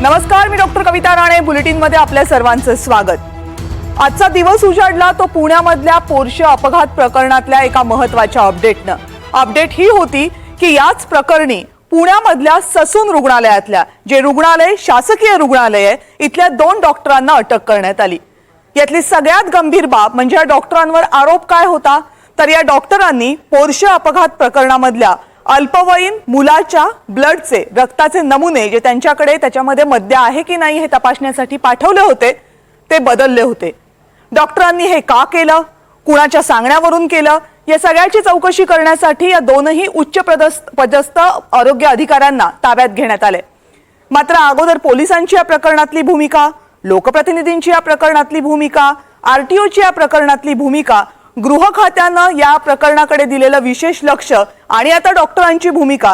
नमस्कार, मी डॉक्टर कविता राणे. बुलेटिन मध्ये आपल्या सर्वांचं स्वागत. आजचा दिवस उजाडला तो पुण्यामधल्या पोर्शे अपघात प्रकरणातल्या एका महत्त्वाच्या अपडेटनं. अपडेट ही होती की याच प्रकरणी पुण्यामधल्या ससून रुग्णालयातल्या जे रुग्णालय शासकीय रुग्णालय आहे इथल्या 2 डॉक्टरांना अटक करण्यात आली. यातली सगळ्यात गंभीर बाब म्हणजे या डॉक्टरांवर आरोप काय होता, तर या डॉक्टरांनी पोर्शे अपघात प्रकरणामधल्या अल्पवयीन मुलाच्या ब्लडचे रक्ताचे नमुने जे त्यांच्याकडे त्याच्यामध्ये मद्य आहे की नाही हे तपासण्यासाठी पाठवले होते ते बदलले होते. डॉक्टरांनी हे का केलं, कुणाच्या सांगण्यावरून केलं, या सगळ्याची चौकशी करण्यासाठी या दोनही उच्च पदस्थ आरोग्य अधिकाऱ्यांना ताब्यात घेण्यात आले. मात्र अगोदर पोलिसांची या प्रकरणातली भूमिका, लोकप्रतिनिधींची या प्रकरणातली भूमिका, आरटीओची या प्रकरणातली भूमिका, गृह खात्यानं या प्रकरणाकडे दिलेलं विशेष लक्ष आणि आता डॉक्टरांची भूमिका,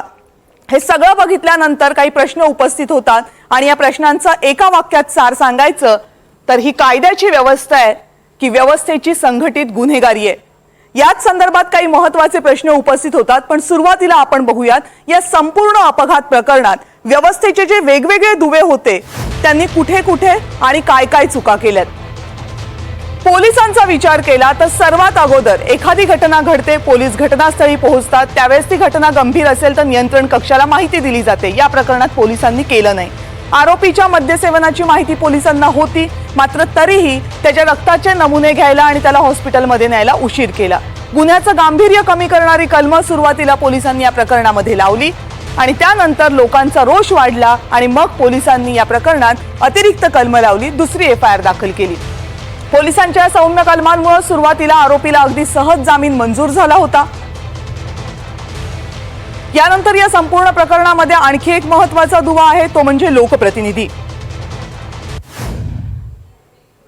हे सगळं बघितल्यानंतर काही प्रश्न उपस्थित होतात. आणि या प्रश्नांचा एका वाक्यात सार सांगायचं तर ही कायद्याची व्यवस्था आहे की व्यवस्थेची संघटित गुन्हेगारी आहे. याच संदर्भात काही महत्त्वाचे प्रश्न उपस्थित होतात. पण सुरुवातीला आपण बघूयात या संपूर्ण अपघात प्रकरणात व्यवस्थेचे जे वेगवेगळे दुवे होते त्यांनी कुठे कुठे आणि काय काय चुका केल्यात. पोलिसांचा विचार केला तर सर्वात अगोदर एखादी घटना घडते, पोलीस घटनास्थळी पोहोचतात, त्यावेळेस ती घटना गंभीर असेल तर नियंत्रण कक्षाला माहिती दिली जाते. या प्रकरणात पोलिसांनी केलं नाही. आरोपीच्या मद्यसेवनाची माहिती पोलिसांना होती, मात्र तरीही त्याच्या रक्ताचे नमुने घ्यायला आणि त्याला हॉस्पिटलमध्ये न्यायला उशीर केला. गुन्ह्याचं गांभीर्य कमी करणारी कलमं सुरुवातीला पोलिसांनी या प्रकरणामध्ये लावली आणि त्यानंतर लोकांचा रोष वाढला आणि मग पोलिसांनी या प्रकरणात अतिरिक्त कलमं लावली, दुसरी FIR दाखल केली. पोलिसांच्या सौम्य कलमांमुळे सुरुवातीला आरोपीला अगदी सहज जामीन मंजूर झाला होता. यानंतर या संपूर्ण प्रकरणामध्ये आणखी एक महत्त्वाचा दुवा आहे, तो म्हणजे लोकप्रतिनिधी.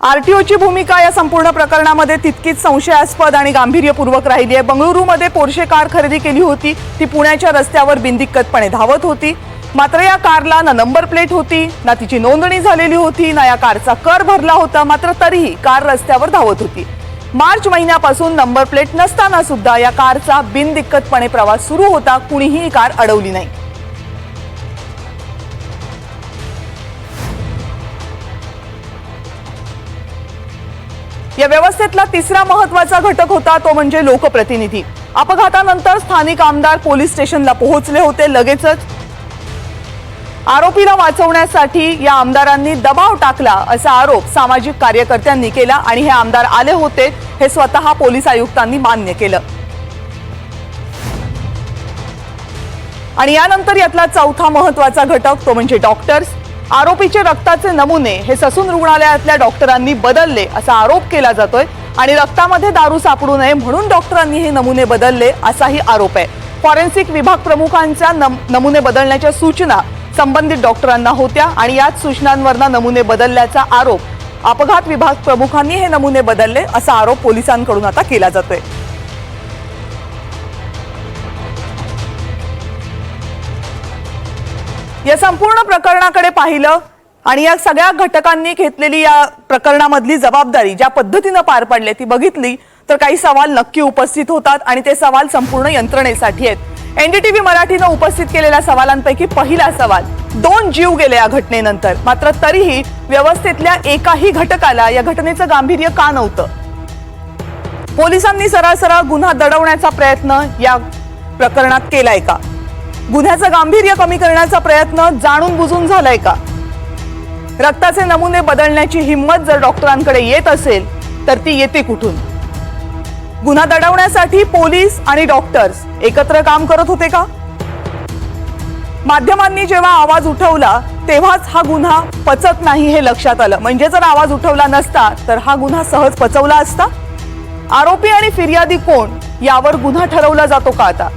आरटीओची भूमिका या संपूर्ण प्रकरणामध्ये तितकीच संशयास्पद आणि गांभीर्यपूर्वक राहिली आहे. बंगळुरूमध्ये पोर्शे कार खरेदी केली होती, ती पुण्याच्या रस्त्यावर बिनदिक्कतपणे धावत होती. मात्र या कारला ना नंबर प्लेट होती, ना तिची नोंदणी झालेली होती, ना या कारचा कर भरला होता. मात्र तरीही कार रस्त्यावर धावत होती. मार्च महिन्यापासून नंबर प्लेट नसताना सुद्धा या कारचा बिनदिक्कतपणे प्रवास सुरू होता. कुणीही ही कार अडवली नाही. या व्यवस्थेतला तिसरा महत्त्वाचा घटक होता तो म्हणजे लोकप्रतिनिधी. अपघातानंतर स्थानिक आमदार पोलीस स्टेशनला पोहोचले होते. लगेचच आरोपीला वाचवण्यासाठी या आमदारांनी दबाव टाकला असा आरोप सामाजिक कार्यकर्त्यांनी केला आणि हे आमदार आले होते हे स्वतः पोलीस आयुक्तांनी मान्य केलं. आणि यानंतर यातला चौथा महत्त्वाचा घटक तो म्हणजे डॉक्टर्स. आरोपीचे रक्ताचे नमुने हे ससून रुग्णालयातल्या डॉक्टरांनी बदलले असा आरोप केला जातोय आणि रक्तामध्ये दारू सापडू नये म्हणून डॉक्टरांनी हे नमुने बदलले असाही आरोप आहे. फॉरेन्सिक विभाग प्रमुखांच्या नमुने बदलण्याच्या सूचना संबंधित डॉक्टरांना होत्या आणि याच सूचनांवरनं नमुने बदलल्याचा आरोप अपघात विभाग प्रमुखांनी हे नमुने बदलले असा आरोप पोलिसांकडून आता केला जातोय. या संपूर्ण प्रकरणाकडे पाहिलं आणि या सगळ्या घटकांनी घेतलेली या प्रकरणामधली जबाबदारी ज्या पद्धतीने पार पडली ती बघितली तर काही सवाल नक्की उपस्थित होतात आणि ते सवाल संपूर्ण यंत्रणेसाठी आहेत. NDTV मराठीने उपस्थित केलेल्या सवालांपैकी पहिला सवाल, 2 जीव गेले या घटनेनंतर, मात्र तरीही व्यवस्थेतल्या एकाही घटकाला या घटनेचं गांभीर्य का नव्हतं? पोलिसांनी सरळ गुन्हा दडवण्याचा प्रयत्न या प्रकरणात केलाय का? गुन्ह्याचं गांभीर्य कमी करण्याचा प्रयत्न जाणून बुजून झालाय का? रक्ताचे नमुने बदलण्याची हिंमत जर डॉक्टरांकडे येत असेल तर ती येते कुठून? गुन्हा दडवण्यासाठी पोलीस आणि डॉक्टर्स एकत्र काम करत होते का? माध्यमांनी जेव्हा आवाज उठवला तेव्हाच हा गुन्हा पचत नाही हे लक्षात आलं. म्हणजे जर आवाज उठवला नसता तर हा गुन्हा सहज पचवला असता. आरोपी आणि फिर्यादी कोण यावर गुन्हा ठरवला जातो का आता?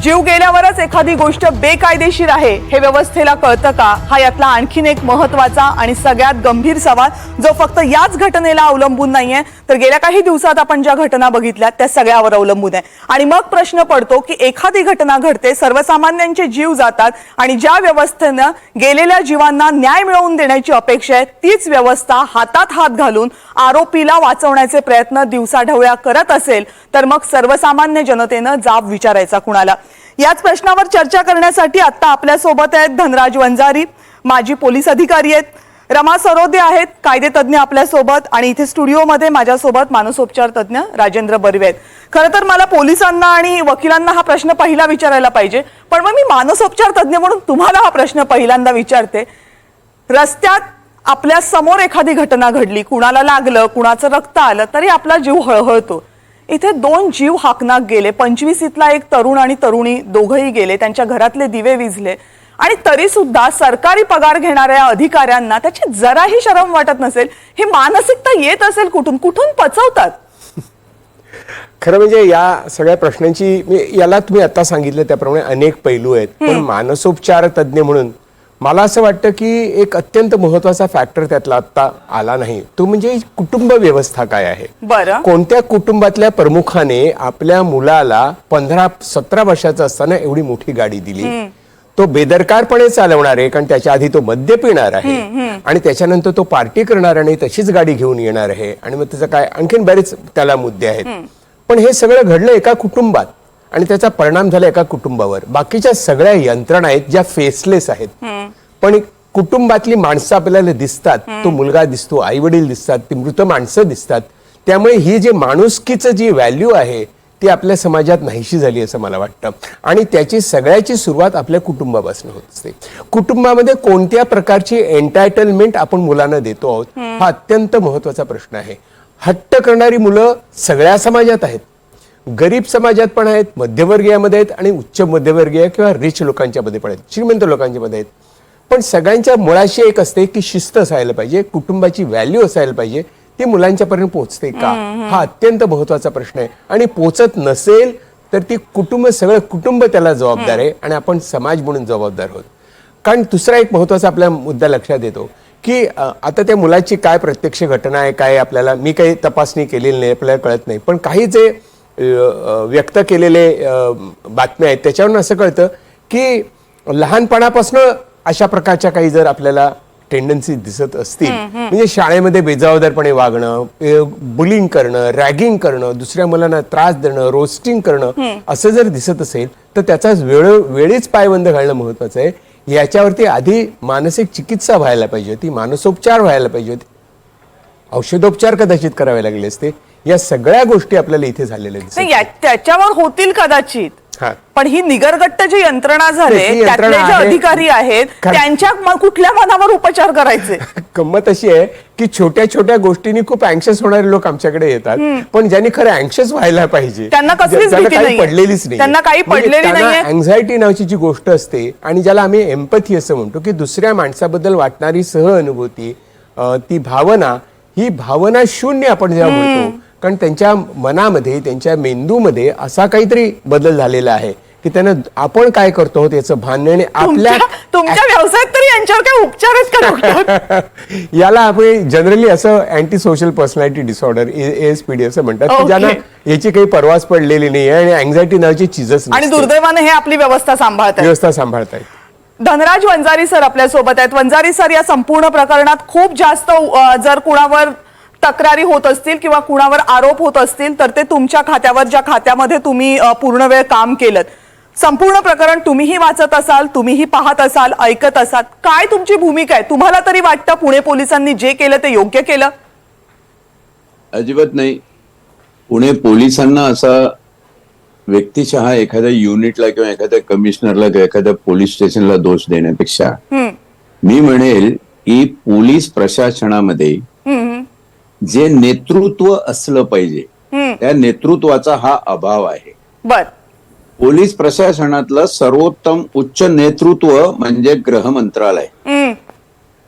जीव गेल्यावरच एखादी गोष्ट बेकायदेशीर आहे हे व्यवस्थेला कळतं का? हा यातला आणखीन एक महत्त्वाचा आणि सगळ्यात गंभीर सवाल जो फक्त याच घटनेला अवलंबून नाहीये तर गेल्या काही दिवसात आपण ज्या घटना बघितल्या त्या सगळ्यावर अवलंबून आहे. आणि मग प्रश्न पडतो की एखादी घटना घडते, सर्वसामान्यांचे जीव जातात आणि ज्या व्यवस्थेनं गेलेल्या जीवांना न्याय मिळवून देण्याची अपेक्षा आहे तीच व्यवस्था हातात हात घालून आरोपीला वाचवण्याचे प्रयत्न दिवसाढवळ्या करत असेल तर मग सर्वसामान्य जनतेनं जाब विचारायचा कुणाला? याच प्रश्नावर चर्चा करण्यासाठी आता आपल्या सोबत आहेत धनराज वंजारी, माजी पोलीस अधिकारी आहेत, रमा सरोदे आहेत, कायदेतज्ञ आपल्या सोबत, आणि इथे स्टुडिओमध्ये माझ्यासोबत मानसोपचार तज्ञ राजेंद्र बर्वे आहेत. खरं तर मला पोलिसांना आणि वकिलांना हा प्रश्न पहिला विचारायला पाहिजे, पण मग मी मानसोपचार तज्ञ म्हणून तुम्हाला हा प्रश्न पहिल्यांदा विचारते. रस्त्यात आपल्या समोर एखादी घटना घडली, कुणाला लागलं, कुणाचं रक्त आलं तरी आपला जीव हळहळतो. इथे 2 जीव हाकनाक गेले, 25ला एक तरुण आणि तरुणी दोघंही गेले, त्यांच्या घरातले दिवे विझले, आणि तरी सुद्धा सरकारी पगार घेणाऱ्या अधिकाऱ्यांना त्याची जराही शरम वाटत नसेल. ही मानसिकता येत असेल कुठून, कुठून पचवतात? खरं म्हणजे या सगळ्या प्रश्नांची याला तुम्ही आता सांगितलं त्याप्रमाणे अनेक पैलू आहेत, पण मानसोपचार तज्ञ म्हणून मला असं वाटतं की एक अत्यंत महत्वाचा फॅक्टर त्यातला आता आला नाही, तो म्हणजे कुटुंब व्यवस्था काय आहे. बरं, कोणत्या कुटुंबातल्या प्रमुखाने आपल्या मुलाला 15-17 वर्षाचा असताना एवढी मोठी गाडी दिली? तो बेदरकारपणे चालवणार आहे, कारण त्याच्या आधी तो मद्य पिणार आहे आणि त्याच्यानंतर तो पार्टी करणार आणि तशीच गाडी घेऊन येणार आहे, आणि मग त्याचं काय आणखीन बरेच त्याला मुद्दे आहेत. पण हे सगळं घडलं एका कुटुंबात आणि त्याचा परिणाम झाला एका कुटुंबावर. बाकीच्या सगळ्या यंत्रणा आहेत ज्या फेसलेस आहेत, पण कुटुंबातली माणसं आपल्याला दिसतात. तो मुलगा दिसतो, आई वडील दिसतात, ती मृत माणसं दिसतात. त्यामुळे ही जी माणुसकीचं जी व्हॅल्यू आहे ती आपल्या समाजात नाहीशी झाली असं मला वाटतं, आणि त्याची सगळ्याची सुरुवात आपल्या कुटुंबापासून होत असते. कुटुंबामध्ये कोणत्या प्रकारची एन्टायटलमेंट आपण मुलांना देतो आहोत हा अत्यंत महत्वाचा प्रश्न आहे. हट्ट करणारी मुलं सगळ्या समाजात आहेत, गरीब समाजात पण आहेत, मध्यमवर्गीयामध्ये आहेत, आणि उच्च मध्यमवर्गीय किंवा रिच लोकांच्या मध्ये पण आहेत, श्रीमंत लोकांच्या मध्ये आहेत. पण सगळ्यांच्या मुळाशी एक असते की शिस्त असायला पाहिजे, कुटुंबाची व्हॅल्यू असायला पाहिजे. ती मुलांच्यापर्यंत पोहोचते का, हा अत्यंत महत्वाचा प्रश्न आहे. आणि पोहोचत नसेल तर ती सगळं कुटुंब त्याला जबाबदार आहे, आणि आपण समाज म्हणून जबाबदार आहोत. कारण दुसरा एक महत्वाचा आपला मुद्दा लक्षात येतो की आता त्या मुलाची काय प्रत्यक्ष घटना आहे काय आपल्याला, मी काही तपासणी केलेली नाही, आपल्याला कळत नाही, पण काही जे व्यक्त केलेले बातम्या आहेत त्याच्यावरून असं कळतं की लहानपणापासून अशा प्रकारच्या काही जर आपल्याला टेंडन्सी दिसत असतील, म्हणजे शाळेमध्ये बेजबाबदारपणे वागणं, बुलिंग करणं, रॅगिंग करणं, दुसऱ्या मुलांना त्रास देणं, रोस्टिंग करणं, असं जर दिसत असेल तर त्याचा वेळीच पायबंद घालणं महत्वाचं आहे. याच्यावरती आधी मानसिक चिकित्सा व्हायला पाहिजे होती, मानसोपचार व्हायला पाहिजे होते, औषधोपचार कदाचित करावे लागले असते. या सगळ्या गोष्टी आपल्याला इथे झालेल्या दिसतात. त्याच्यावर होतील कदाचित, पण ही निगरगट्ट जी यंत्रणा झाले, त्यातले जे अधिकारी आहेत त्यांच्या कुठल्या मनावर उपचार करायचे? गंमत अशी आहे की छोट्या छोट्या गोष्टींनी खूप अँक्शस होणारे लोक आमच्याकडे येतात, पण ज्यांनी खरं अँक्शस व्हायला पाहिजे त्यांना कसलीच भीती काही पडलेलीच नाही, त्यांना काही पडलेली नाहीये. अँझायटी नावाची जी गोष्ट असते, आणि ज्याला आम्ही एम्पथी असं म्हणतो, की दुसऱ्या माणसाबद्दल वाटणारी सहानुभूती, ती भावना, ही भावना शून्य आपण जेव्हा म्हणतो, कारण त्यांच्या मनामध्ये, त्यांच्या मेंदूमध्ये असा काहीतरी बदल झालेला आहे की त्यांना आपण काय करतो त्याचं भान नाही. आपल्या तुमच्या व्यवसायात तरी यांच्यावर काय उपचारच करतात? याला आपण जनरली असं anti social personality disorder, ASPD असं म्हणतात, की ज्यांना याची काही परवाच पडलेली नाही आणि अँझायटी नावाची चीजच नाही, आणि दुर्दैवाने हे आपली व्यवस्था सांभाळतात. धनराज वंजारी सर आपल्या सोबत आहेत. वंजारी सर, या संपूर्ण प्रकरणात खूप जास्त जर कुणावर तक्रारी होत असतील किंवा कुणावर आरोप होत असतील तर ते तुमच्या खात्यावर, ज्या खात्यामध्ये तुम्ही पूर्ण वेळ काम केलं, संपूर्ण प्रकरण तुम्हीही वाचत असाल, तुम्हीही पाहत असाल, ऐकत असाल. काय तुमची भूमिका आहे? तुम्हाला तरी वाटतं पुणे पोलिसांनी जे केलं ते योग्य केलं? अजिबात नाही. पुणे पोलिसांना असा व्यक्तिशः एखाद्या युनिटला किंवा एखाद्या कमिशनरला किंवा एखाद्या पोलीस स्टेशनला दोष देण्यापेक्षा मी म्हणेल की पोलीस प्रशासनामध्ये जे नेतृत्व असलं पाहिजे त्या नेतृत्वाचा हा अभाव आहे. बर, पोलीस प्रशासनातलं सर्वोत्तम उच्च नेतृत्व म्हणजे गृह मंत्रालय.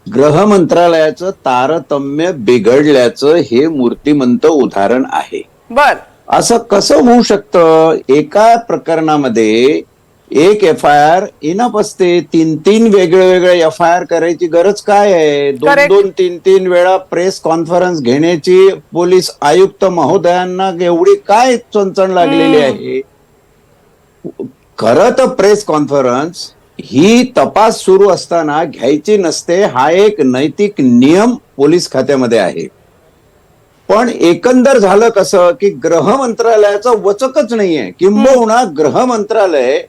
गृह मंत्रालयाचं तारतम्य बिघडल्याचं हे मूर्तिमंत उदाहरण आहे. बर, असं कसं होऊ शकतं? एका प्रकरणामध्ये एक FIR इनफ असते, 3 वेगळे FIR करायची गरज काय आहे? 2-3 वेळा प्रेस कॉन्फरन्स घेण्याची पोलीस आयुक्त महोदयांना एवढी काय चणचण लागलेली आहे? खरं तर प्रेस कॉन्फरन्स ही तपास सुरू असताना घ्यायची नसते, हा एक नैतिक नियम पोलीस खात्यामध्ये आहे. पण एकंदर झालं कसं की गृह मंत्रालयाचं वचकच नाहीये, किंबहुना गृह मंत्रालय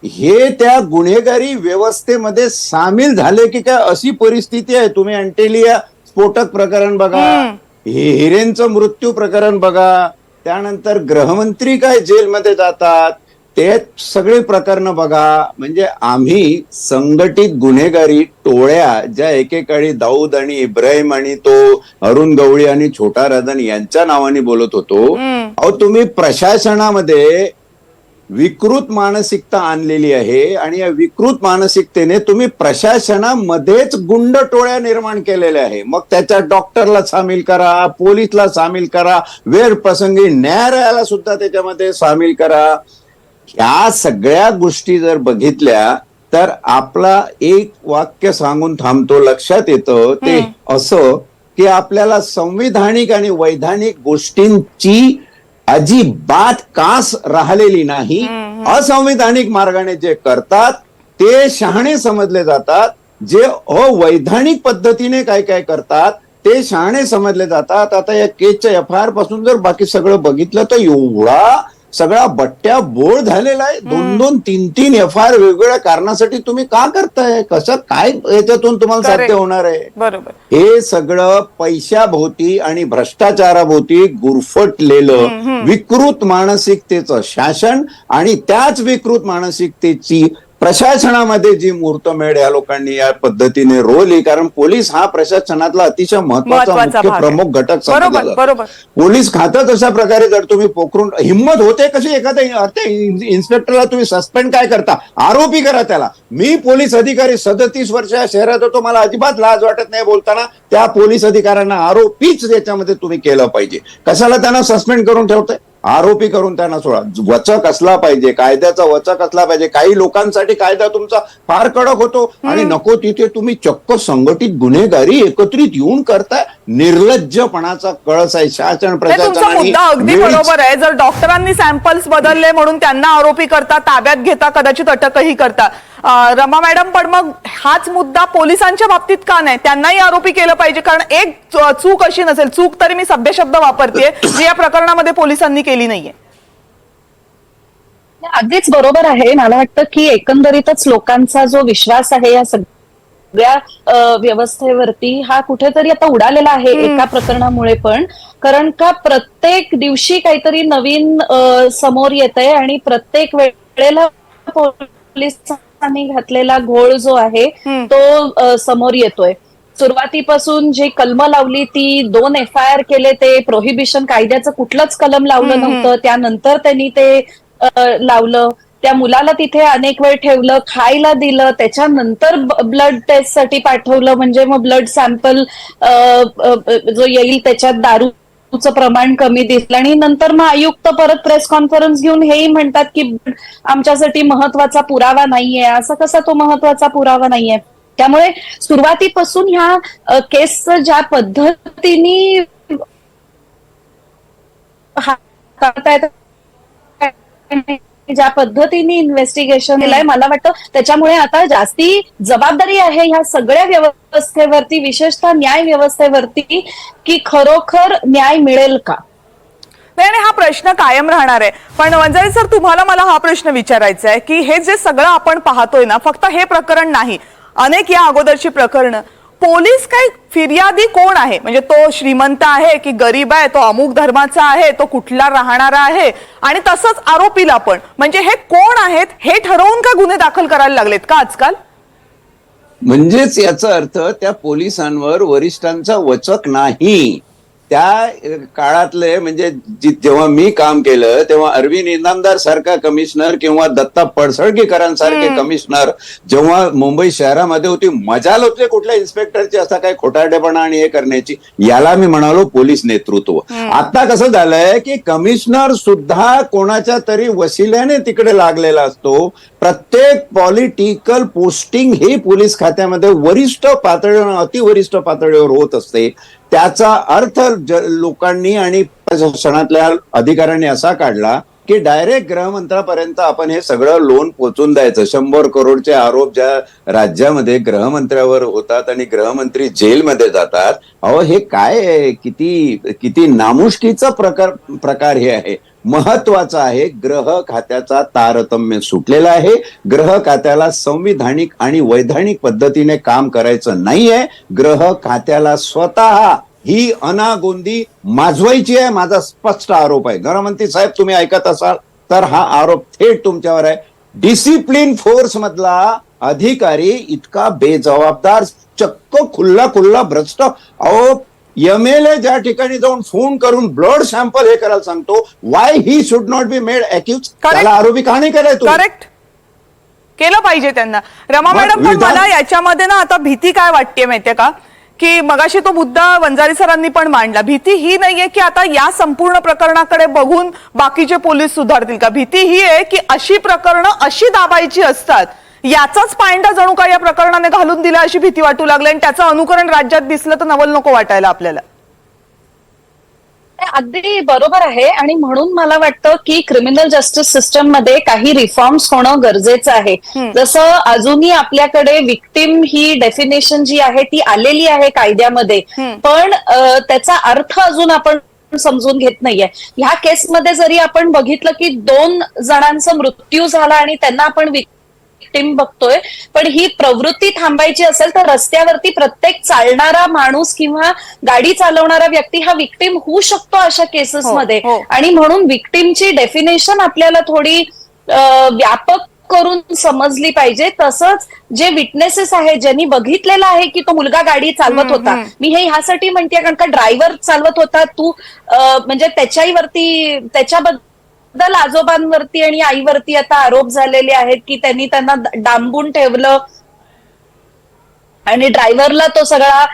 हे त्या गुन्हेगारी व्यवस्थेमध्ये सामील झाले की काय अशी परिस्थिती आहे. तुम्ही अंटेलिया स्फोटक प्रकरण बघा, हिरेंचं मृत्यू प्रकरण बघा, त्यानंतर गृहमंत्री काय जेलमध्ये जातात, ते सगळे प्रकरण बघा. म्हणजे आम्ही संघटित गुन्हेगारी टोळ्या ज्या एकेकाळी दाऊद आणि इब्राहिम आणि तो अरुण गवळी आणि छोटा रदन यांच्या नावाने बोलत होतो, अहो तुम्ही प्रशासनामध्ये विकृत मानसिकता आणलेली आहे आणि या विकृत मानसिकतेने तुम्ही प्रशासनामध्येच गुंड टोळ्या निर्माण केलेल्या आहे. मग त्याच्यात डॉक्टरला सामील करा, पोलीसला सामील करा, वेळ प्रसंगी न्यायालयाला सुद्धा त्याच्यामध्ये सामील करा. ह्या सगळ्या गोष्टी जर बघितल्या तर आपला एक वाक्य सांगून थांबतो, लक्षात येतं ते असं की आपल्याला संविधानिक आणि वैधानिक गोष्टींची अजिबात कास राहिलेली नाही. असंविधानिक मार्गाने जे करतात ते शहाणे समजले जातात, जे अवैधानिक पद्धतीने काय काय करतात ते शहाणे समजले जातात. आता या केसच्या FIR पासून जर बाकी सगळं बघितलं तर एवढा सगळा बट्ट्या बोळ झालेला आहे. 2-2, 3-3 FIR वेगवेगळ्या कारणासाठी तुम्ही का करताय? कसं काय याच्यातून तुम्हाला साध्य होणार आहे? बरोबर. हे सगळं पैशाभोवती आणि भ्रष्टाचाराभोवती गुरफटलेलं विकृत मानसिकतेचं शासन आणि त्याच विकृत मानसिकतेची प्रशासनामध्ये जी मुहूर्तमेढ या लोकांनी या पद्धतीने रोवली. कारण पोलीस हा प्रशासनातला अतिशय महत्वाचा मुख्य प्रमुख घटक समजला जातो. पोलीस खातं तशा प्रकारे जर तुम्ही पोखरून हिंमत होते कशी एखाद्या इन्स्पेक्टरला तुम्ही सस्पेंड काय करता, आरोपी करा त्याला. मी पोलीस अधिकारी 37 वर्ष या शहरात होतो, मला अजिबात लाज वाटत नाही बोलताना. त्या पोलीस अधिकाऱ्यांना आरोपीच याच्यामध्ये तुम्ही केलं पाहिजे. कशाला त्यांना सस्पेंड करून ठेवतंय? आरोपी करून त्यांना सोडा. वचक असला पाहिजे, कायद्याचा वचक असला पाहिजे. काही लोकांसाठी कायदा तुमचा फार कडक होतो आणि नको तिथे तुम्ही चक्क संघटित गुन्हेगारी एकत्रित येऊन करताय. निर्लज्जपणाचा कळस आहे शासन प्रशासन. मुद्दा अगदी बरोबर आहे. जर डॉक्टरांनी सॅम्पल्स बदलले म्हणून त्यांना आरोपी करता, ताब्यात घेता, कदाचित अटकही करता. रमा मॅडम, पण मग हाच मुद्दा पोलिसांच्या बाबतीत का नाही? त्यांनाही आरोपी केलं पाहिजे. कारण एक चूक अशी नसेल, चूक तरी मी सभ्य शब्द वापरतेय, जी या प्रकरणामध्ये पोलिसांनी केली नाहीये. अगदीच बरोबर आहे. मला वाटतं की एकंदरीतच लोकांचा जो विश्वास आहे या सगळ्या व्यवस्थेवरती हा कुठेतरी आता उडालेला आहे एका प्रकरणामुळे. पण कारण का प्रत्येक दिवशी काहीतरी नवीन समोर येत आहे आणि प्रत्येक वेळेला पोलिसांनी घातलेला घोळ जो आहे तो समोर येतोय. सुरुवातीपासून जी कलम लावली ती 2 FIR केले, ते प्रोहिबिशन कायद्याचं कुठलंच कलम लावलं नव्हतं. त्यानंतर त्यांनी ते लावलं. त्या मुलाला तिथे अनेक वेळ ठेवलं, खायला दिलं, त्याच्यानंतर ब्लड टेस्ट साठी पाठवलं. म्हणजे मग ब्लड सॅम्पल जो येईल त्याच्यात दारूचं प्रमाण कमी दिसलं आणि नंतर मग आयुक्त परत प्रेस कॉन्फरन्स घेऊन हेही म्हणतात की आमच्यासाठी महत्वाचा पुरावा नाहीये. असं कसा तो महत्वाचा पुरावा नाहीये? त्यामुळे सुरुवातीपासून ह्या केसचं ज्या पद्धतीने ज्या पद्धतीने इन्व्हेस्टिगेशन केलंय, मला वाटतं त्याच्यामुळे आता जास्ती जबाबदारी आहे ह्या सगळ्या व्यवस्थेवरती, विशेषतः न्याय व्यवस्थेवरती, की खरोखर न्याय मिळेल का. नाही, हा प्रश्न कायम राहणार आहे. पण वंजारी सर, तुम्हाला मला हा प्रश्न विचारायचा आहे की हे जे सगळं आपण पाहतोय ना, फक्त हे प्रकरण नाही, अनेक या अगोदरची प्रकरण, पोलीस काय फिर्यादी कोण आहे? म्हणजे तो श्रीमंत आहे की गरीब आहे, तो अमुक धर्माचा आहे, तो कुठला राहणारा आहे, आणि तसंच आरोपीला पण. म्हणजे हे कोण आहेत हे ठरवून का गुन्हे दाखल करायला लागलेत का आजकाल? म्हणजेच याचा अर्थ त्या पोलिसांवर वरिष्ठांचा वचक नाही. त्या काळातले म्हणजे जेव्हा मी काम केलं तेव्हा अरविंद इनामदार सारखा कमिशनर किंवा दत्ता पडसळगीकरांसारखे कमिशनर जेव्हा मुंबई शहरामध्ये होती, मजाल होते कुठल्या इन्स्पेक्टरची असा काही खोटारडेपणा आणि हे करण्याची. याला मी म्हणालो पोलीस नेतृत्व. आता कसं झालंय की कमिशनर सुद्धा कोणाच्या तरी वसिल्याने तिकडे लागलेला असतो. प्रत्येक पॉलिटिकल पोस्टिंग ही पोलीस खात्यामध्ये वरिष्ठ पातळीवर अतिवरिष्ठ पातळीवर होत असते. त्याचा अर्थ लोकांनी आणि प्रशासनातल्या अधिकाऱ्यांनी असा काढला की डायरेक्ट गृहमंत्र्यापर्यंत आपण हे सगळं लोन पोचून द्यायचं. 100 करोडचे आरोप ज्या राज्यामध्ये गृहमंत्र्यावर होतात आणि गृहमंत्री जेलमध्ये जातात, अहो हे काय आहे? किती नामुष्कीचा प्रकार हे आहे. महत्वाचं आहे, गृह खात्याचा तारतम्य सुटलेला आहे. गृह खात्याला संविधानिक आणि वैधानिक पद्धतीने काम करायचं नाहीये. गृह खात्याला स्वतः ही अनागोंदी माजवायची आहे. माझा स्पष्ट आरोप आहे. गृहमंत्री साहेब, तुम्ही ऐकत असाल तर हा आरोप थेट तुमच्यावर आहे. डिसिप्लिन फोर्स मधला अधिकारी इतका बेजबाबदार, चक्क खुल्ला भ्रष्ट, अहो MLA ज्या ठिकाणी जाऊन फोन करून ब्लड सॅम्पल हे करायला सांगतो, why he should not be made accused, त्याला आरोपी का नाही करायचं? करेक्ट, केलं पाहिजे त्यांना. रमा मॅडम, पण मला याच्यामध्ये ना आता भीती काय वाटते माहितीये का, की मगाशी तो मुद्दा वंजारी सरांनी पण मांडला. भीती ही नाहीये की आता या संपूर्ण प्रकरणाकडे बघून बाकीचे पोलीस सुधारतील का. भीती ही आहे की अशी प्रकरणं अशी दाबायची असतात, याचाच पायंडा जणू काय या प्रकरणाने घालून दिला अशी भीती वाटू लागली, आणि त्याचं अनुकरण राज्यात दिसलं तर नवल नको वाटायला आपल्याला. अगदी बरोबर आहे. आणि म्हणून मला वाटतं की क्रिमिनल जस्टिस सिस्टम मध्ये काही रिफॉर्म्स होणं गरजेचं आहे. जसं अजूनही आपल्याकडे विक्टिम ही डेफिनेशन जी आहे ती आलेली आहे कायद्यामध्ये, पण त्याचा अर्थ अजून आपण समजून घेत नाहीये. ह्या केसमध्ये जरी आपण बघितलं की 2 जणांचा मृत्यू झाला आणि त्यांना आपण विक्टिम बघतोय, पण ही प्रवृत्ती थांबायची असेल तर रस्त्यावरती प्रत्येक चालणारा माणूस किंवा गाडी चालवणारा व्यक्ती हा विक्टिम होऊ शकतो अशा केसेसमध्ये. आणि म्हणून विक्टिमची डेफिनेशन आपल्याला थोडी व्यापक करून समजली पाहिजे. तसंच जे विटनेसेस आहे, ज्यांनी बघितलेलं आहे की तो मुलगा गाडी चालवत होता, मी हे ह्यासाठी म्हणते कारण का ड्रायव्हर चालवत होता, तू म्हणजे त्याच्यावरती त्याच्याबद्दल आजोबांवरती आणि आईवरती आता आरोप झालेले आहेत की त्यांनी त्यांना डांबून ठेवलं आणि ड्रायव्हरला तो सगळा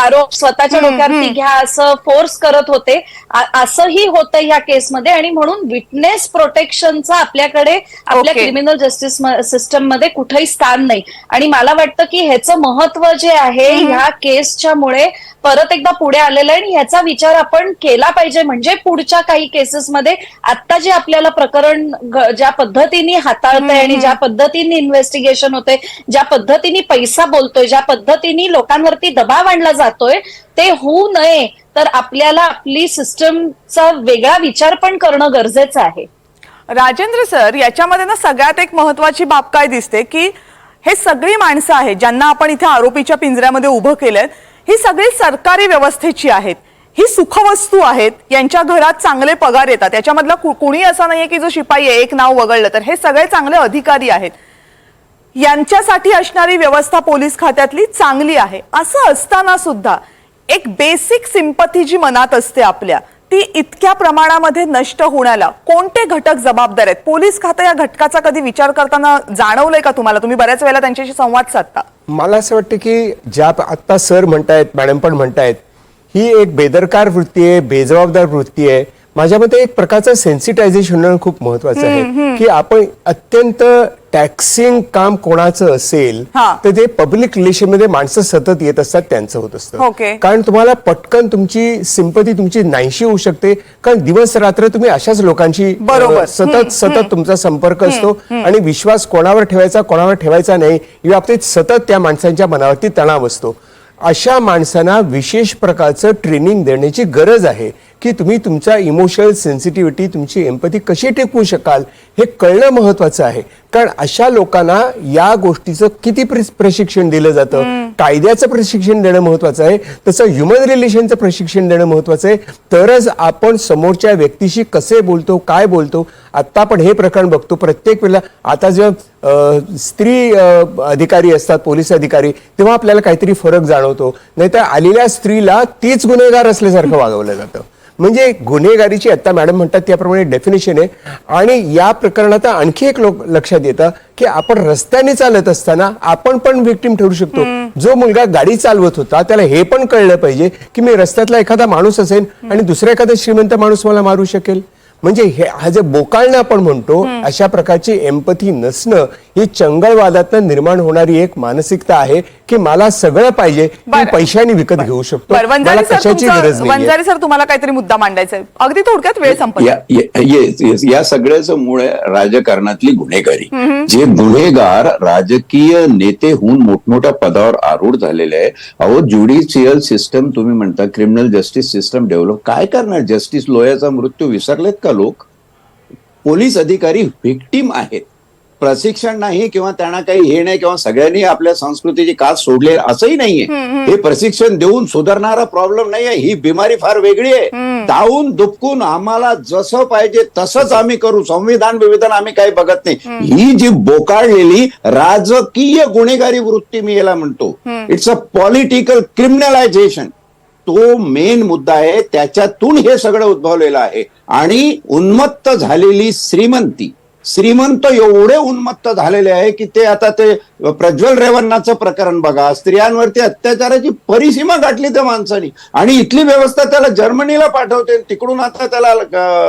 आरोप स्वतःच्या डोक्यावरती घ्या असं फोर्स करत होते. असंही होतं ह्या केसमध्ये. आणि म्हणून विटनेस प्रोटेक्शनचा आपल्याकडे आपल्या क्रिमिनल जस्टिस सिस्टम मध्ये कुठेही स्थान नाही. आणि मला वाटतं की ह्याचं महत्व जे आहे ह्या केसच्या मुळे परत एकदा पुढे आलेलं आहे, आणि ह्याचा विचार आपण केला पाहिजे. म्हणजे पुढच्या काही केसेसमध्ये आता जे आपल्याला प्रकरण ज्या पद्धतीने हाताळतंय आणि ज्या पद्धतीने इन्व्हेस्टिगेशन होते, ज्या पद्धतीने पैसा बोलतोय, ज्या पद्धतीने लोकांवरती दबाव आणला जातोय, ते होऊ नये तर आपल्याला आपली सिस्टमचा वेगळा विचार पण करणं गरजेचं आहे. राजेंद्र सर, याच्यामध्ये ना सगळ्यात एक महत्वाची बाब काय दिसते की हे सगळी माणसं आहेत ज्यांना आपण इथे आरोपीच्या पिंजऱ्यामध्ये उभं केलंय, ही सगळी सरकारी व्यवस्थेची आहेत, ही सुखवस्तू आहेत, यांच्या घरात चांगले पगार येतात. याच्यामधला कुणी असा नाहीये की जो शिपाई आहे एक नाव वगळलं तर, हे सगळे चांगले अधिकारी आहेत. यांच्यासाठी असणारी व्यवस्था पोलीस खात्यातली चांगली आहे. असं असताना सुद्धा एक बेसिक सिंपथी जी मनात असते आपल्या, ती इतक्या प्रमाणामध्ये नष्ट होण्याला कोणते घटक जबाबदार आहेत? पोलीस खातं या घटकाचा कधी विचार करताना जाणवलंय का तुम्हाला? तुम्ही बऱ्याच वेळेला त्यांच्याशी संवाद साधता. मला असं वाटतं की ज्या आता सर म्हणतायत, मॅडम पण म्हणतायत, ही एक बेदरकार वृत्ती आहे, बेजबाबदार वृत्ती आहे. माझ्या मते एक प्रकारचं सेन्सिटायझेशन होणं खूप महत्वाचं आहे की आपण अत्यंत टॅक्सिंग काम कोणाचं असेल तर ते पब्लिक रिलेशन मध्ये माणसं सतत येत असतात, त्यांचं होत असतं. कारण तुम्हाला पटकन तुमची सिंपथी तुमची नाहीशी होऊ शकते, कारण दिवस रात्र तुम्ही अशाच लोकांशी सतत तुमचा संपर्क असतो आणि विश्वास कोणावर ठेवायचा कोणावर ठेवायचा नाही या बाबतीत सतत त्या माणसांच्या मनावरती तणाव असतो. अशा माणसांना विशेष प्रकारचं ट्रेनिंग देण्याची गरज आहे की तुम्ही तुमचा इमोशनल सेन्सिटिव्हिटी, तुमची एम्पॅथी कशी टिकवू शकाल हे कळणं महत्वाचं आहे. कारण अशा लोकांना या गोष्टीचं किती प्रशिक्षण दिलं जातं, कायद्याचं प्रशिक्षण देणं महत्वाचं आहे, तसं ह्युमन रिलेशनचं प्रशिक्षण देणं महत्वाचं आहे. तरच आपण समोरच्या व्यक्तीशी कसे बोलतो, काय बोलतो. आता आपण हे प्रकरण बघतो प्रत्येक वेळेला. आता जेव्हा स्त्री अधिकारी असतात, पोलीस अधिकारी, तेव्हा आपल्याला काहीतरी फरक जाणवतो. नाहीतर आलेल्या स्त्रीला तीच गुन्हेगार असल्यासारखं वागवलं जातं. म्हणजे गुन्हेगारीची आता मॅडम म्हणतात त्याप्रमाणे डेफिनेशन आहे. आणि या प्रकरणात आणखी एक लक्षात येतं की आपण रस्त्याने चालत असताना आपण पण विक्टिम ठरू शकतो. जो मुलगा गाडी चालवत होता त्याला हे पण कळलं पाहिजे की मी रस्त्यातला एखादा माणूस असेल आणि दुसरा एखादा श्रीमंत माणूस मला मारू शकेल. म्हणजे हा जे बोकाळणं आपण म्हणतो, अशा प्रकारची एम्पथी नसणं ही चंगळवादातून निर्माण होणारी एक मानसिकता आहे की मला सगळं पाहिजे, मी पैशाने विकत घेऊ शकतो, मला कशाची गरज नाही. वंजारी सर, तुम्हाला काहीतरी मुद्दा मांडायचा आहे, अगदी थोडक्यात, वेळ संपत. या सगळ्याचं मूळ आहे राजकारणातली गुन्हेगारी. जे गुन्हेगार राजकीय नेते होऊन मोठमोठ्या पदावर आरूढ झालेले आहे. अहो, ज्युडिशियल सिस्टम तुम्ही म्हणता, क्रिमिनल जस्टिस सिस्टम डेव्हलप काय करणार? जस्टिस लोयाचा मृत्यू विसरलेत का लोक? पोलीस अधिकारी व्हिक्टीम आहेत. प्रशिक्षण नाही किंवा त्यांना काही हे नाही किंवा सगळ्यांनी आपल्या संस्कृतीची कास सोडली असंही नाहीये. हे प्रशिक्षण देऊन सुधारणारा प्रॉब्लेम नाहीये. ही बिमारी फार वेगळी आहे. दावून दुपकून आम्हाला जसं पाहिजे तसंच आम्ही करू, संविधान विविधान आम्ही काही बघत नाही. ही जी बोकाळलेली राजकीय गुन्हेगारी वृत्ती मी याला म्हणतो, इट्स अ पॉलिटिकल क्रिमिनलायझेशन. तो मेन मुद्दा आहे. त्याच्यातून हे सगळं उद्भवलेलं आहे. आणि उन्मत्त झालेली श्रीमंत एवढे उन्मत्त झालेले आहे की ते आता ते प्रज्वल रेवन्नाचं प्रकरण बघा, स्त्रियांवरती अत्याचाराची परिसीमा गाठली त्या माणसानी आणि इथली व्यवस्था त्याला जर्मनीला पाठवते, तिकडून आता त्याला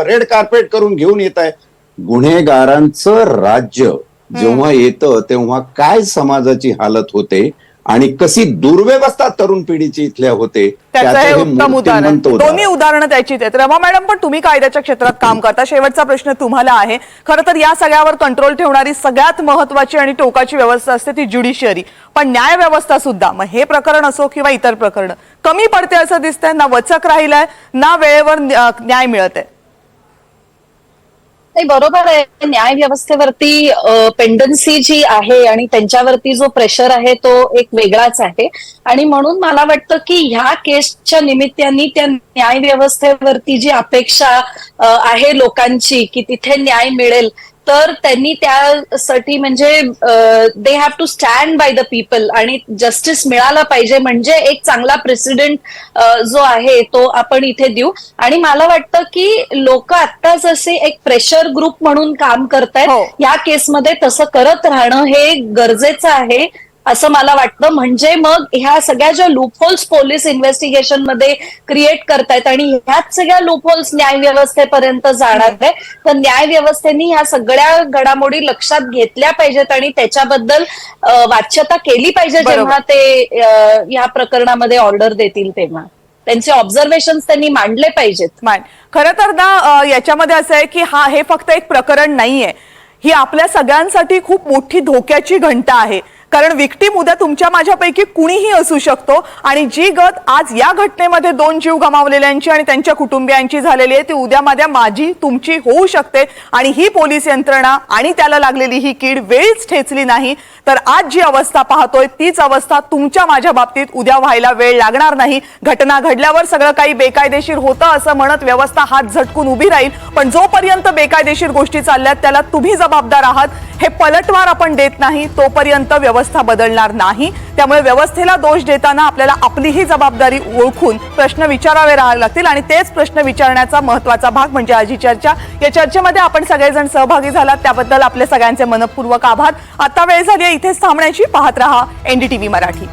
रेड कार्पेट करून घेऊन येत आहे. गुन्हेगारांचं राज्य जेव्हा येतं तेव्हा काय समाजाची हालत होते आणि कशी दुर्व्यवस्था तरुण पिढीची इथल्या होते, त्याचं हे उत्तम उदाहरण. मूर्तिमंत उदाहरण. दोन्ही उदाहरणं द्यायची आहेत. रमा मॅडम, पण तुम्ही कायद्याच्या क्षेत्रात काम करता, शेवटचा प्रश्न तुम्हाला आहे. खरं तर या सगळ्यावर कंट्रोल ठेवणारी सगळ्यात महत्वाची आणि टोकाची व्यवस्था असते ती ज्युडिशियरी, पण न्याय व्यवस्था सुद्धा, मग हे प्रकरण असो किंवा इतर प्रकरण, कमी पडते असं दिसतंय. ना वचक राहिलाय, ना वेळेवर न्याय मिळत आहे. नाही, बरोबर आहे. न्याय व्यवस्थेवरती पेंडन्सी जी आहे आणि त्यांच्यावरती जो प्रेशर आहे तो एक वेगळाच आहे. आणि म्हणून मला वाटतं की ह्या केसच्या निमित्ताने त्या न्याय व्यवस्थेवरती जी अपेक्षा आहे लोकांची की तिथे न्याय मिळेल, तर त्यांनी त्यासाठी म्हणजे they have to stand by the people आणि जस्टिस मिळाला पाहिजे. म्हणजे एक चांगला प्रेसिडेंट जो आहे तो आपण इथे देऊ. आणि मला वाटतं की लोक आता जसे एक प्रेशर ग्रुप म्हणून काम करतायत, या केसमध्ये तसं करत राहणं हे गरजेचं आहे असं मला वाटतं. म्हणजे मग ह्या सगळ्या ज्या लूपहोल्स पोलीस इन्व्हेस्टिगेशन मध्ये क्रिएट करतायत आणि ह्याच सगळ्या लूपहोल्स न्याय व्यवस्थेपर्यंत जाणार आहे, तर न्याय व्यवस्थेने ह्या सगळ्या घडामोडी लक्षात घेतल्या पाहिजेत आणि त्याच्याबद्दल वाच्यता केली पाहिजे. जेव्हा ते या प्रकरणामध्ये ऑर्डर देतील तेव्हा त्यांचे ऑब्झर्वेशन्स त्यांनी मांडले पाहिजेत. खरं तर ना याच्यामध्ये असं आहे की हे फक्त एक प्रकरण नाहीये, ही आपल्या सगळ्यांसाठी खूप मोठी धोक्याची घंटा आहे. कारण विक्टीम उद्या तुमच्या माझ्यापैकी कुणीही असू शकतो आणि जी गत आज या घटनेमध्ये 2 जीव गमावलेल्यांची आणि त्यांच्या कुटुंबियांची झालेली आहे ती उद्या माझी तुमची होऊ शकते. आणि ही पोलीस यंत्रणा आणि त्याला लागलेली ही कीड वेळीच ठेचली नाही तर आज जी अवस्था पाहतोय तीच अवस्था तुमच्या माझ्या बाबतीत उद्या व्हायला वेळ लागणार नाही. घटना घडल्यावर सगळं काही बेकायदेशीर होतं असं म्हणत व्यवस्था हात झटकून उभी राहील, पण जोपर्यंत बेकायदेशीर गोष्टी चालल्यात त्याला तुम्ही जबाबदार आहात. हे पलटवार आपण देत नाही तोपर्यंत व्यवस्था बदलणार नाही. त्यामुळे व्यवस्थेला दोष देताना आपल्याला आपलीही जबाबदारी ओळखून प्रश्न विचारावे लागतील आणि तेच प्रश्न विचारण्याचा महत्त्वाचा भाग म्हणजे आजची चर्चा. या चर्चेमध्ये आपण सगळेजण सहभागी झालात त्याबद्दल आपले सगळ्यांचे मनपूर्वक आभार. आता वेळ झाली आहे इथेच थांबण्याची. पाहत रहा NDTV मराठी.